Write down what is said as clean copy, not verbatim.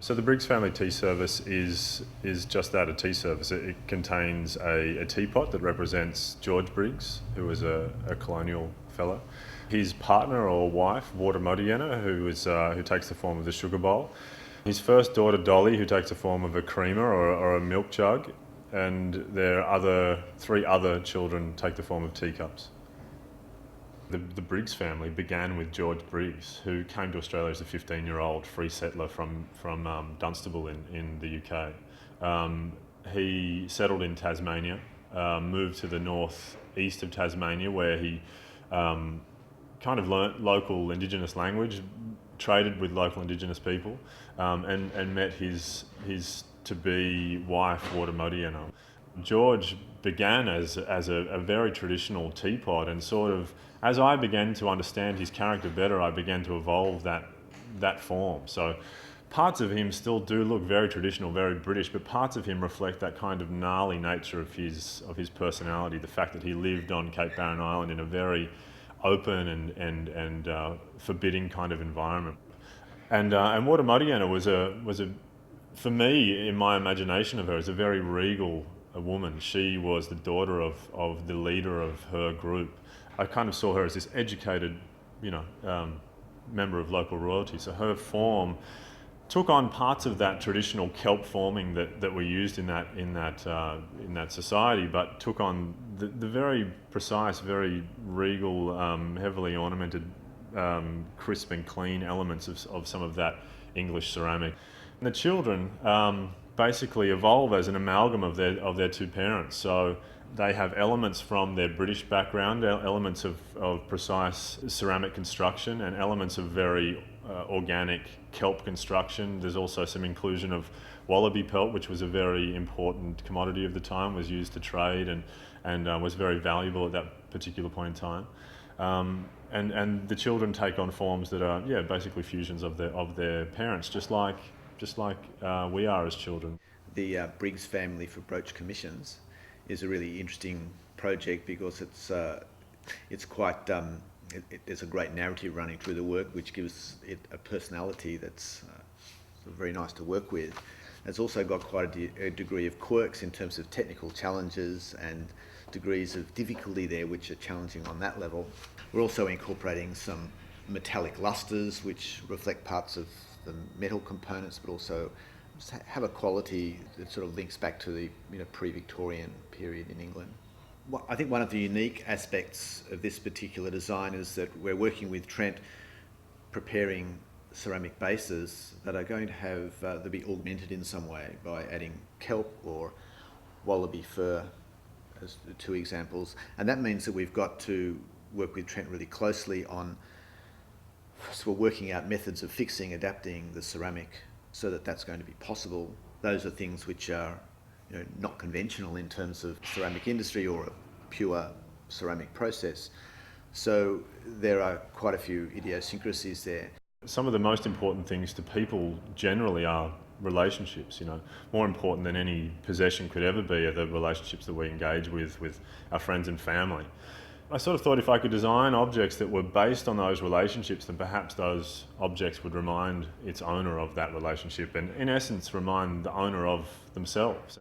So the Briggs Family Tea Service is just that, a tea service. It contains a teapot that represents George Briggs, who was a colonial fellow. His partner or wife, Woretermoeteyenner, who takes the form of the sugar bowl. His first daughter, Dolly, who takes the form of a creamer or a milk jug. And their three other children take the form of teacups. The Briggs family began with George Briggs, who came to Australia as a 15-year-old free settler from Dunstable in the UK. He settled in Tasmania, moved to the north-east of Tasmania, where he kind of learnt local Indigenous language, traded with local Indigenous people, and met his to-be wife, Woretermoeteyenner. George began as a very traditional teapot, and sort of, as I began to understand his character better, I began to evolve that form. So parts of him still do look very traditional, very British, but parts of him reflect that kind of gnarly nature of his personality, the fact that he lived on Cape Barren Island in a very open and forbidding kind of environment. And Woretermoeteyenner was a for me, in my imagination of her, is a very regal woman. She was the daughter of the leader of her group. I kind of saw her as this educated, member of local royalty. So her form took on parts of that traditional kelp forming that were used in that society, but took on the very precise, very regal, heavily ornamented, crisp and clean elements of some of that English ceramic. And the children basically evolve as an amalgam of their two parents. So they have elements from their British background, elements of precise ceramic construction, and elements of very organic kelp construction. There's also some inclusion of wallaby pelt, which was a very important commodity of the time, was used to trade and was very valuable at that particular point in time. And the children take on forms that are basically fusions of their parents, just like we are as children. The Briggs Family for Brooch Commissions is a really interesting project because it's quite there's a great narrative running through the work, which gives it a personality that's very nice to work with. It's also got quite a degree of quirks in terms of technical challenges and degrees of difficulty there, which are challenging on that level. We're also incorporating some metallic lustres, which reflect parts of the metal components, but also have a quality that sort of links back to the pre-Victorian period in England. I think one of the unique aspects of this particular design is that we're working with Trent, preparing ceramic bases that are going to have they'll be augmented in some way by adding kelp or wallaby fur as the two examples, and that means that we've got to work with Trent really closely on. So we're working out methods of fixing, adapting the ceramic so that that's going to be possible. Those are things which are not conventional in terms of ceramic industry or a pure ceramic process. So there are quite a few idiosyncrasies there. Some of the most important things to people generally are relationships. More important than any possession could ever be are the relationships that we engage with our friends and family. I sort of thought if I could design objects that were based on those relationships, then perhaps those objects would remind its owner of that relationship and, in essence, remind the owner of themselves.